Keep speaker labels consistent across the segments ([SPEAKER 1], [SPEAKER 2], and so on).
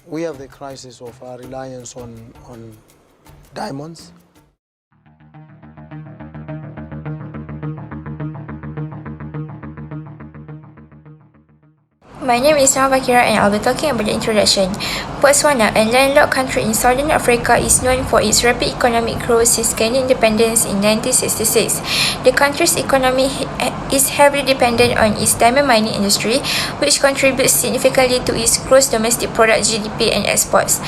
[SPEAKER 1] we have the crisis of our reliance on diamonds.
[SPEAKER 2] My name is Bakira and I'll be talking about the introduction. Botswana, a landlocked country in southern Africa, is known for its rapid economic growth since gaining independence in 1966. The country's economy is heavily dependent on its diamond mining industry, which contributes significantly to its gross domestic product (GDP) and exports.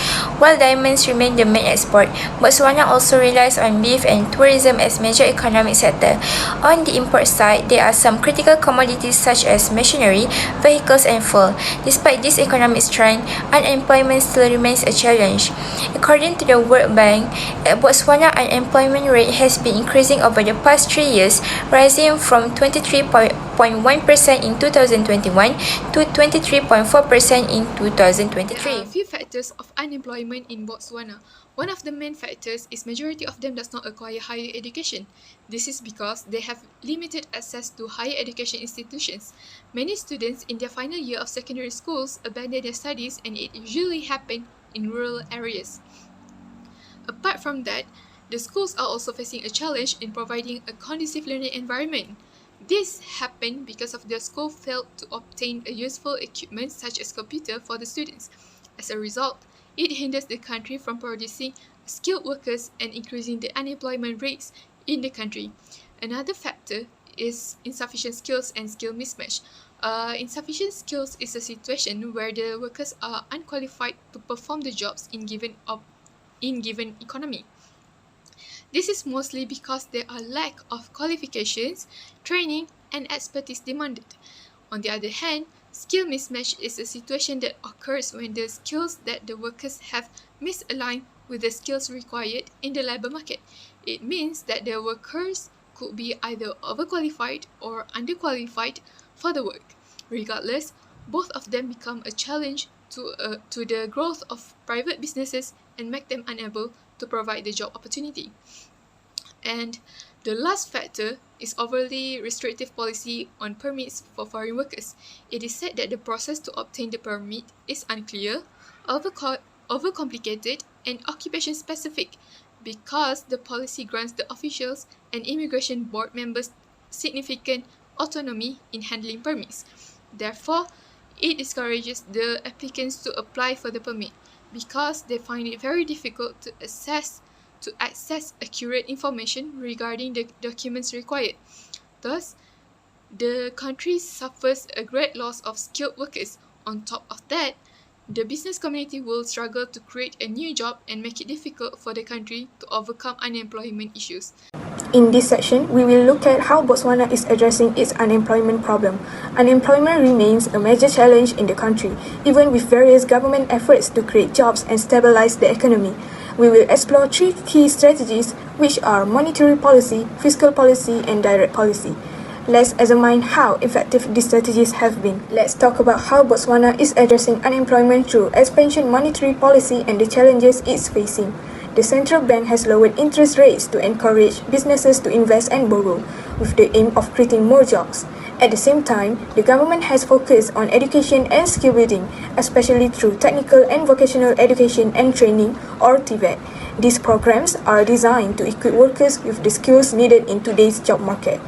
[SPEAKER 2] While diamonds remain the main export, Botswana also relies on beef and tourism as major economic sector. On the import side, there are some critical commodities such as machinery, vehicles, and fuel. Despite this economic strength, unemployment still remains a challenge. According to the World Bank, Botswana unemployment rate has been increasing over the past 3 years, rising from 23.1% in 2021 to 23.4% in 2023.
[SPEAKER 3] There are a few factors of unemployment in Botswana. One of the main factors is majority of them does not acquire higher education. This is because they have limited access to higher education institutions. Many students in their final year of secondary schools abandon their studies, and it usually happens in rural areas. Apart from that, the schools are also facing a challenge in providing a conducive learning environment. This happened because of the school failed to obtain a useful equipment such as computer for the students. As a result, it hinders the country from producing skilled workers and increasing the unemployment rates in the country. Another factor is insufficient skills and skill mismatch. Insufficient skills is a situation where the workers are unqualified to perform the jobs in given economy. This is mostly because there are lack of qualifications, training, and expertise demanded. On the other hand, skill mismatch is a situation that occurs when the skills that the workers have misalign with the skills required in the labor market. It means that the workers could be either overqualified or underqualified for the work. Regardless, both of them become a challenge to the growth of private businesses and make them unable to provide the job opportunity. And the last factor is overly restrictive policy on permits for foreign workers. It is said that the process to obtain the permit is unclear, overcomplicated, and occupation-specific because the policy grants the officials and immigration board members significant autonomy in handling permits. Therefore, it discourages the applicants to apply for the permit because they find it very difficult to access accurate information regarding the documents required. Thus, the country suffers a great loss of skilled workers. On top of that, the business community will struggle to create a new job and make it difficult for the country to overcome unemployment issues.
[SPEAKER 4] In this section, we will look at how Botswana is addressing its unemployment problem. Unemployment remains a major challenge in the country, even with various government efforts to create jobs and stabilize the economy. We will explore 3 key strategies, which are monetary policy, fiscal policy, and direct policy. Let's examine how effective these strategies have been. Let's talk about how Botswana is addressing unemployment through expansion monetary policy and the challenges it's facing. The central bank has lowered interest rates to encourage businesses to invest and borrow, with the aim of creating more jobs. At the same time, the government has focused on education and skill building, especially through technical and vocational education and training, or TVET. These programs are designed to equip workers with the skills needed in today's job market.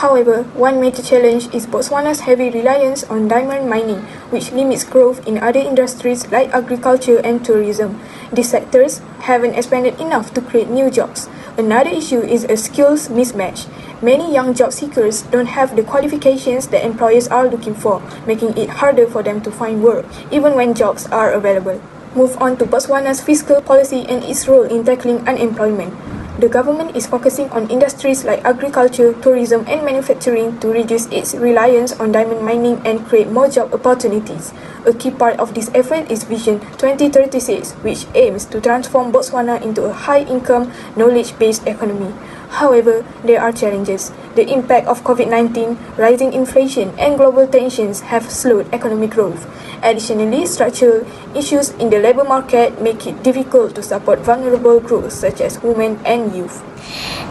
[SPEAKER 4] However, one major challenge is Botswana's heavy reliance on diamond mining, which limits growth in other industries like agriculture and tourism. These sectors haven't expanded enough to create new jobs. Another issue is a skills mismatch. Many young job seekers don't have the qualifications that employers are looking for, making it harder for them to find work, even when jobs are available. Move on to Botswana's fiscal policy and its role in tackling unemployment. The government is focusing on industries like agriculture, tourism, and manufacturing to reduce its reliance on diamond mining and create more job opportunities. A key part of this effort is Vision 2036, which aims to transform Botswana into a high-income, knowledge-based economy. However, there are challenges. The impact of COVID-19, rising inflation, and global tensions have slowed economic growth. Additionally, structural issues in the labor market make it difficult to support vulnerable groups such as women and youth.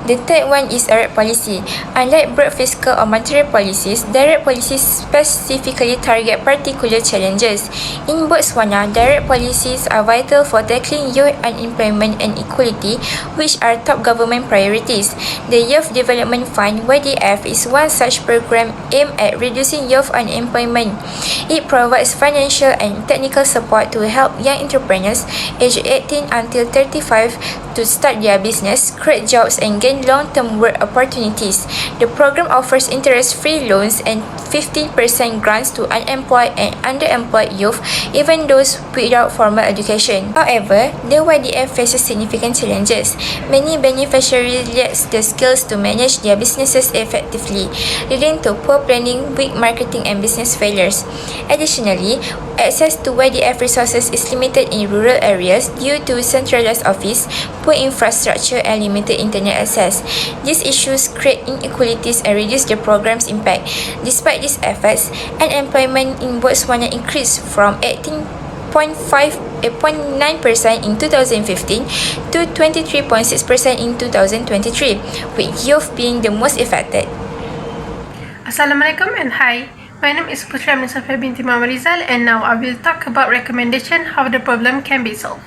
[SPEAKER 2] The third one is direct policy. Unlike broad fiscal or monetary policies, direct policies specifically target particular challenges. In Botswana, direct policies are vital for tackling youth unemployment and equality, which are top government priorities. The Youth Development Fund (YDF) is one such program aimed at reducing youth unemployment. It provides financial and technical support to help young entrepreneurs aged 18 until 35 to start their business, create jobs, and gain long-term work opportunities. The program offers interest-free loans and 15% grants to unemployed and underemployed youth, even those without formal education. However, the YDF faces significant challenges. Many beneficiaries lack the skills to manage their businesses effectively, leading to poor planning, weak marketing, and business failures. Additionally, access to YDF resources is limited in rural areas due to centralized office, poor infrastructure, and limited internet access. These issues create inequalities and reduce the program's impact. Despite these efforts, unemployment in Botswana increased from 18.9% in 2015 to 23.6% in 2023, with youth being the most affected.
[SPEAKER 5] Assalamualaikum and hi. My name is Putra Nisafia binti Muhammad Rizal, and now I will talk about recommendation how the problem can be solved.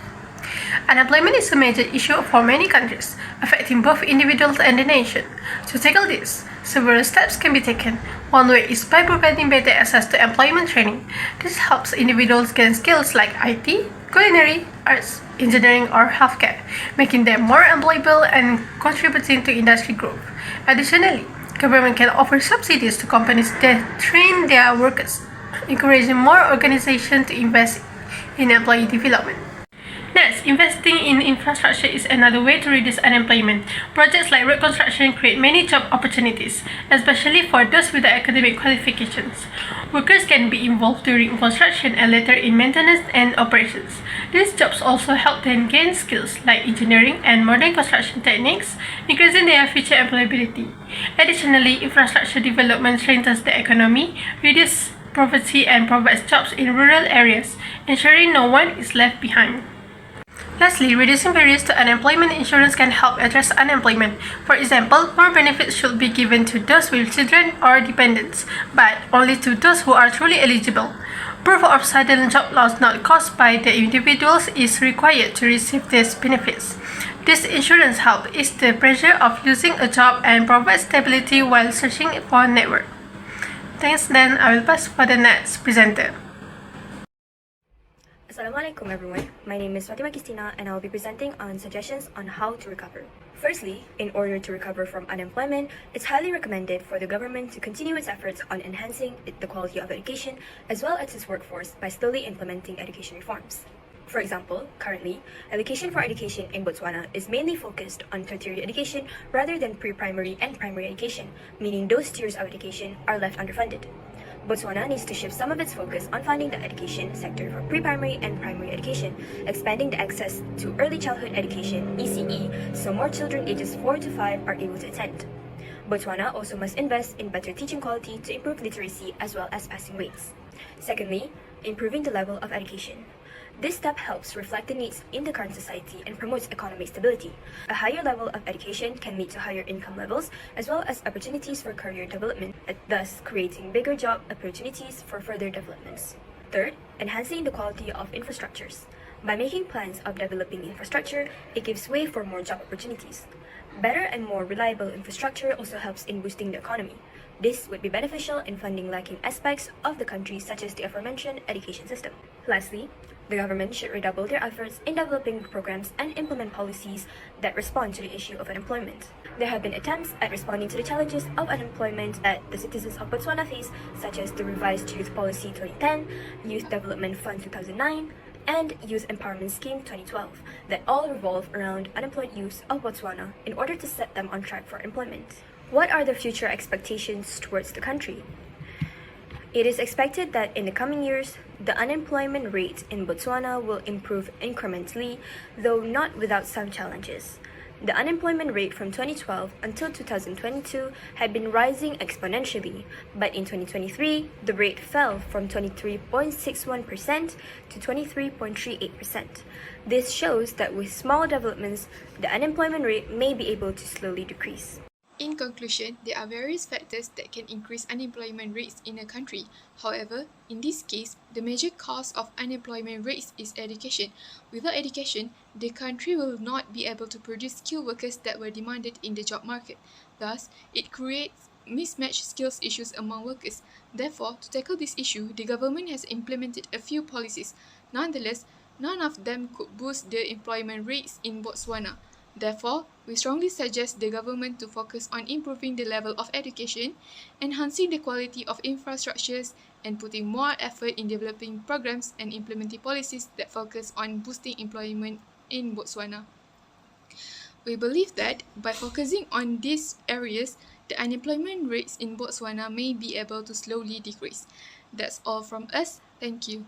[SPEAKER 5] Unemployment is a major issue for many countries, affecting both individuals and the nation. To tackle this, several steps can be taken. One way is by providing better access to employment training. This helps individuals gain skills like IT, culinary, arts, engineering, or healthcare, making them more employable and contributing to industry growth. Additionally, government can offer subsidies to companies that train their workers, encouraging more organizations to invest in employee development. Next, investing in infrastructure is another way to reduce unemployment. Projects like road construction create many job opportunities, especially for those without academic qualifications. Workers can be involved during construction and later in maintenance and operations. These jobs also help them gain skills like engineering and modern construction techniques, increasing their future employability. Additionally, infrastructure development strengthens the economy, reduces poverty, and provides jobs in rural areas, ensuring no one is left behind. Lastly, reducing barriers to unemployment insurance can help address unemployment. For example, more benefits should be given to those with children or dependents, but only to those who are truly eligible. Proof of sudden job loss not caused by the individuals is required to receive these benefits. This insurance helps ease the pressure of losing a job and provides stability while searching for a network. Thanks, then I will pass for the next presenter.
[SPEAKER 6] Assalamualaikum everyone, my name is Fatima Kistina and I will be presenting on suggestions on how to recover. Firstly, in order to recover from unemployment, it's highly recommended for the government to continue its efforts on enhancing the quality of education as well as its workforce by slowly implementing education reforms. For example, currently, allocation for education in Botswana is mainly focused on tertiary education rather than pre-primary and primary education, meaning those tiers of education are left underfunded. Botswana needs to shift some of its focus on funding the education sector for pre-primary and primary education, expanding the access to early childhood education (ECE) so more children ages 4 to 5 are able to attend. Botswana also must invest in better teaching quality to improve literacy as well as passing rates. Secondly, improving the level of education. This step helps reflect the needs in the current society and promotes economic stability. A higher level of education can lead to higher income levels as well as opportunities for career development, thus creating bigger job opportunities for further developments. Third, enhancing the quality of infrastructures. By making plans of developing infrastructure, it gives way for more job opportunities. Better and more reliable infrastructure also helps in boosting the economy. This would be beneficial in funding lacking aspects of the country such as the aforementioned education system. Lastly, the government should redouble their efforts in developing programs and implement policies that respond to the issue of unemployment. There have been attempts at responding to the challenges of unemployment that the citizens of Botswana face, such as the revised Youth Policy 2010, Youth Development Fund 2009, and Youth Empowerment Scheme 2012, that all revolve around unemployed youths of Botswana in order to set them on track for employment. What are the future expectations towards the country? It is expected that in the coming years, the unemployment rate in Botswana will improve incrementally, though not without some challenges. The unemployment rate from 2012 until 2022 had been rising exponentially, but in 2023, the rate fell from 23.61% to 23.38%. This shows that with small developments, the unemployment rate may be able to slowly decrease.
[SPEAKER 3] In conclusion, there are various factors that can increase unemployment rates in a country. However, in this case, the major cause of unemployment rates is education. Without education, the country will not be able to produce skilled workers that were demanded in the job market. Thus, it creates mismatched skills issues among workers. Therefore, to tackle this issue, the government has implemented a few policies. Nonetheless, none of them could boost the employment rates in Botswana. Therefore, we strongly suggest the government to focus on improving the level of education, enhancing the quality of infrastructures, and putting more effort in developing programs and implementing policies that focus on boosting employment in Botswana. We believe that by focusing on these areas, the unemployment rates in Botswana may be able to slowly decrease. That's all from us. Thank you.